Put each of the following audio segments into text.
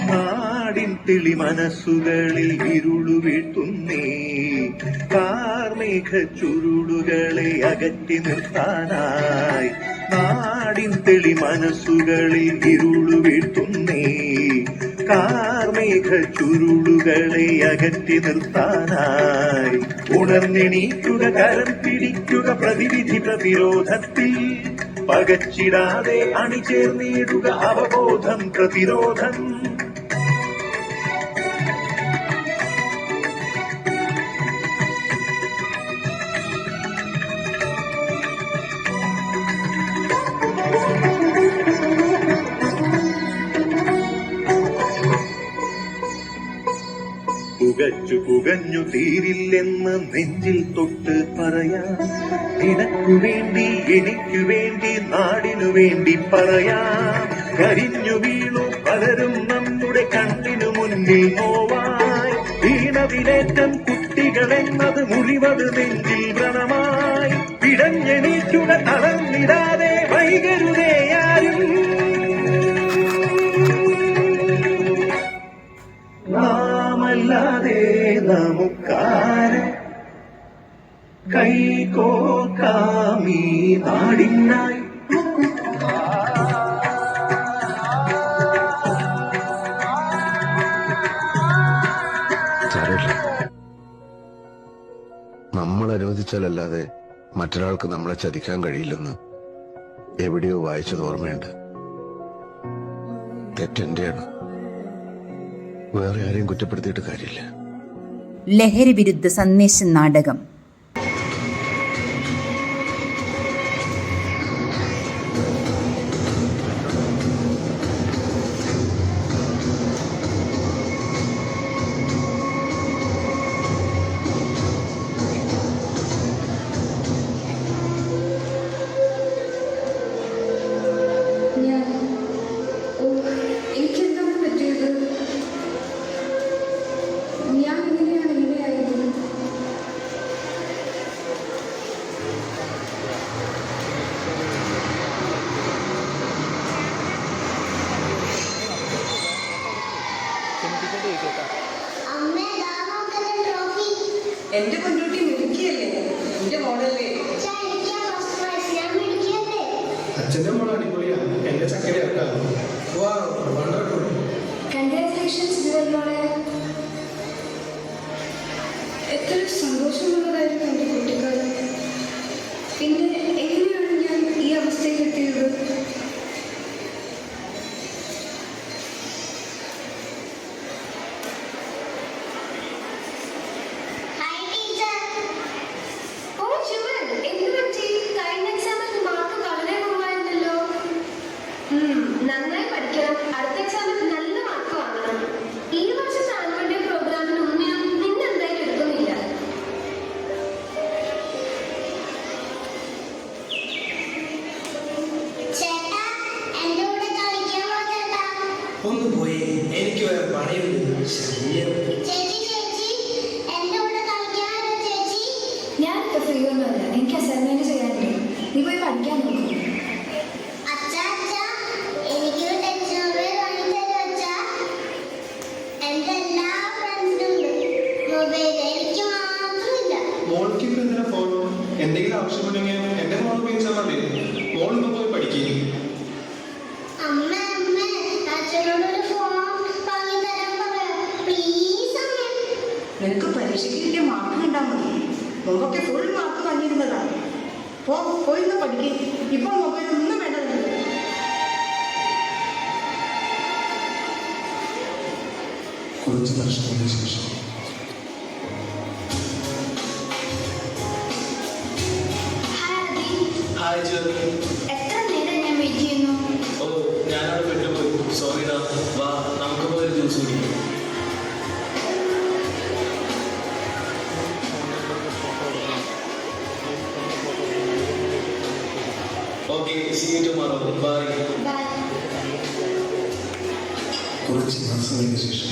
നാടിൻ തെളി മനസ്സുകളിൽ ഇരുളു വീഴ്ത്തുന്നേ, കാർമേഘ ചുരുളുകളെ അകറ്റി നിർത്താനായി. നാടിൻ തെളി മനസ്സുകളിൽ ഇരുളു വീഴ്ത്തുന്നേ, കാർമേഘ ചുരുളുകളെ അകറ്റി നിർത്താനായി. ഉണർന്നെണീക്കുക, കരം പിടിക്കുക, പ്രതിവിധി പ്രതിരോധത്തിൽ പകച്ചിടാതെ അണിചേർന്നിടുക അവബോധം പ്രതിരോധം. പുകഞ്ഞു തീരില്ലെന്ന് നെഞ്ചിൽ തൊട്ട് പറയാം. നിനക്കു വേണ്ടി എനിക്കു വേണ്ടി നാടിനു വേണ്ടി പറയാം. കരിഞ്ഞു വീണു പലരും നമ്മുടെ കണ്ണിനു മുന്നിൽ നോവായി. വീണതിലേറ്റം കുട്ടികളെന്നത് മുറിവത് നെഞ്ചിൽ വ്രണമായി. പിടഞ്ഞെണീക്കുക, തളർന്നിടാതെ വൈകരുതേയാരും. നാമല്ലാതെ നമുക്കാര് കൈകോർക്കാമീ നാടിനായി. നമ്മൾ അനുവദിച്ചാലല്ലാതെ മറ്റൊരാൾക്ക് നമ്മളെ ചതിക്കാൻ കഴിയില്ലെന്ന് എവിടെയോ വായിച്ചത് ഓർമ്മയുണ്ട്. തെറ്റെന്റെയാണ്, വേറെ ആരെയും കുറ്റപ്പെടുത്തിയിട്ട് കാര്യമില്ല. ലഹരി വിരുദ്ധ സന്ദേശ നാടകം. എന്റെ പെൺകുട്ടി മിടുക്കിയല്ലേ, എന്റെ മോളല്ലേ. അച്ഛന്റെ മോൾ അടിപൊളിയാ, എന്റെ ചക്കരയാക്കാ. എത്ര സന്തോഷമുള്ളതായിരുന്നു എന്റെ കുട്ടിക്കാലം. പിന്നെ എങ്ങനെയാണ് ഞാൻ ഈ അവസ്ഥയിൽ എത്തിയത്? നന്നായി പഠിക്കണം, അടുത്ത എക്സാമിന് നല്ല മാർക്ക് വാങ്ങണം. ഈ വർഷത്തെ ആനുവൽ ഡേ പ്രോഗ്രാമിന് ഒന്നിനും നിന്നെ എന്തായാലും എടുക്കുന്നില്ല. ചേട്ടാ, എന്റെ കൂടെ കളിക്കാമോ ചേട്ടാ? ഒന്ന് പോയി, എനിക്ക് വേറെ പണിയുണ്ട്. ചേച്ചി എന്റെ കൂടെ കളിക്കാമോ ചേച്ചി? ഞാനിപ്പോ ഫ്രീ ഒന്നുമല്ല, എനിക്ക് അസൈൻമെന്റ് ചെയ്യാനുണ്ട്. നീ പോയി പഠിക്കാൻ നോക്കും. എന്തെങ്കിലും ആവശ്യമുണ്ടെങ്കിൽ എന്റെ മോൾ ഉപയോഗിച്ചാൽ മതി. മോളൊന്ന് പോയി പഠിക്കും. നിനക്ക് പരീക്ഷയ്ക്ക് കിട്ടിയ മാർക്ക് കണ്ടാൽ മതി. മുമ്പൊക്കെ ഫുൾ മാർക്ക് വാങ്ങിയിരുന്നതാണ്. പോയിന്ന് പഠിക്കും. ഇപ്പൊ മൊബൈൽ ഒന്നും വേണ്ട. കുറച്ച് വർഷത്തിന് ശേഷം എത്ര നേരം ഞാൻ വെയിറ്റ് ചെയ്യുന്നു? ഓ, ഞാനവിടെ പെട്ടുപോയി. സോറിടാ. വാ, നമുക്ക് പോയി ജ്യൂസ് കുടിക്കാം. Okay, see you tomorrow. Bye. കുറച്ച് മാസങ്ങൾക്ക് ശേഷം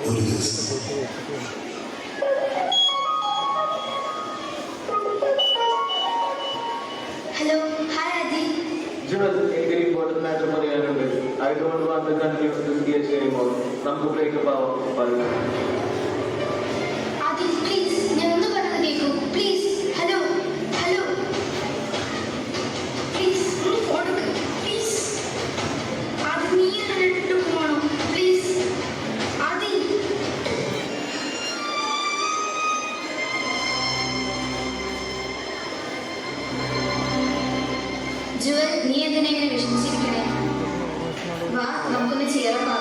ഒരു ദിവസം ഹലോ, ഹായ് ആദി. എനിക്കൊരു ഇമ്പോർട്ടന്റ് മാറ്റർ പറയാനുണ്ട്. I I don't want to continue this case anymore. നമുക്ക് ബ്രേക്കപ്പ് ആവാം പറയൂ. ആദി പ്ലീസ് ഞാൻ ഒന്ന് പറയുന്നത് കേൾക്കൂ പ്ലീസ്. ഹലോ ഹലോ പ്ലീസ് ഒന്ന് കൊടുക്ക് പ്ലീസ്. ആദി നീ എന്നെ ഇട്ടു പോകണം പ്ലീസ്. ആദി ജുവൽ നീ എന്തിനാ ഇങ്ങനെ വിഷമിച്ചിരിക്കണേ? വാ നമുക്കൊന്ന് ചേർന്നാകാം.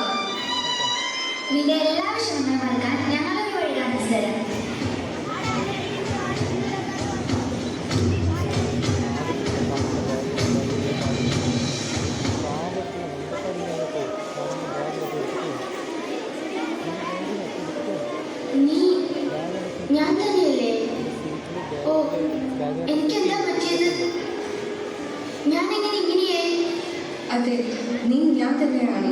നിന്റെ എല്ലാ വിഷമങ്ങളും മറക്കാൻ ഞങ്ങളൊരു വഴി കാണിച്ചു തരാം. നീ ഞാൻ തന്നെയല്ലേ? ഓ എനിക്കെന്താ പറ്റിയത്? ഞാൻ എങ്ങനെ ഇങ്ങനെയായി? അതെ, നീ ഞാൻ തന്നെയാണ്.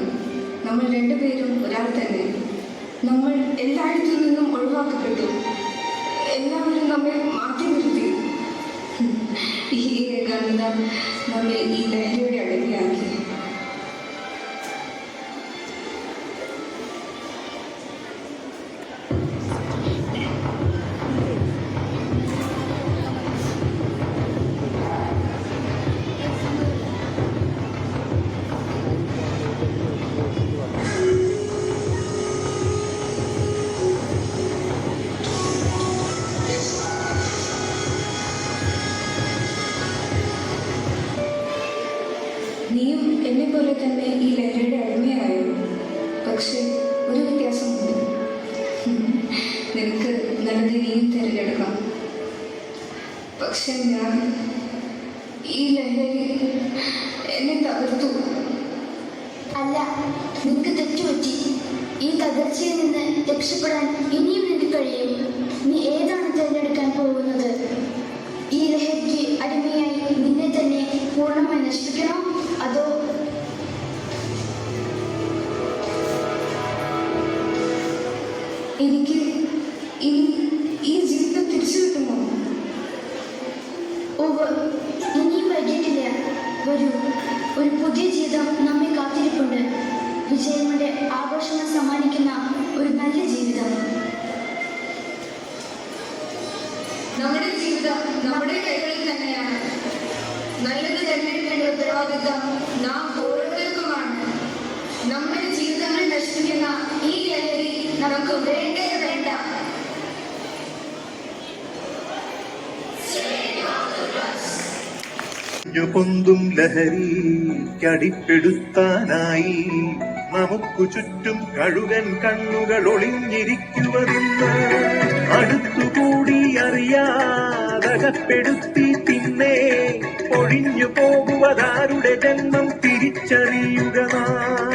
നമ്മൾ രണ്ടുപേരും ഒരാൾ തന്നെ. നമ്മൾ എല്ലായിടത്തു നിന്നും ഒഴിവാക്കപ്പെട്ടു. എല്ലാവരും നമ്മെ മാറ്റി നിർത്തി. ഈ ഏകാന്തത നമ്മെ ഈ ലഹരിയുടെ അടിമയാക്കി. നീയും എന്നെ പോലെ തന്നെ ഈ ലഹരിയുടെ അടിമയായോ? പക്ഷെ ഒരു വ്യത്യാസമുണ്ട്. നിനക്ക് നല്ലത് നീയും തിരഞ്ഞെടുക്കാം. പക്ഷെ ഞാൻ ഈ ലഹരി എന്നെ തകർത്തു. അല്ല, നിനക്ക് തെറ്റുപറ്റി. ഈ തകർച്ചയിൽ നിന്ന് രക്ഷപ്പെടാൻ ഇനിയും നിനക്ക് കഴിയും. നീ ഏതാണ് തിരഞ്ഞെടുക്കാൻ പോകുന്നത്? ഈ ലഹരിക്ക് അടിമയായി നിന്നെ തന്നെ പൂർണ്ണമായി നശിപ്പിക്കണോ, അതോ എനിക്ക് ഇനി ഈ ജീവിതം തിരിച്ചു കിട്ടുമോ? ഇനിയും വൈകിട്ടില്ല. വരൂ, ഒരു പുതിയ ജീവിതം നമ്മെ കാത്തിരിപ്പുണ്ട്. വിജയങ്ങളുടെ ആഘോഷങ്ങൾ സമ്മാനിക്കുന്ന ഒരു നല്ല ജീവിതം. നമ്മുടെ ജീവിതം നമ്മുടെ കൈകളിൽ തന്നെയാണ്. നല്ലത് തിരഞ്ഞെടുക്കേണ്ട ഉത്തരവാദിത്തം നാം ഓരോരുത്തർക്കുമാണ്. നമ്മുടെ ജീവിതങ്ങൾ നശിപ്പിക്കുന്ന ഈ ലഹരി നമുക്ക് വേണ്ടേ വേണ്ട. പൊന്തും ലഹരിക്കടിപ്പെടുത്താനായി നമുക്കു ചുറ്റും കഴുകൻ കണ്ണുകൾ ഒളിഞ്ഞിരിക്കുവതെന്ന് അടുത്തുകൂടി അറിയാതകപ്പെടുത്തി പിന്നെ ഒഴിഞ്ഞു പോകുവതാരുടെ ജന്മം തിരിച്ചറിയുക നാം.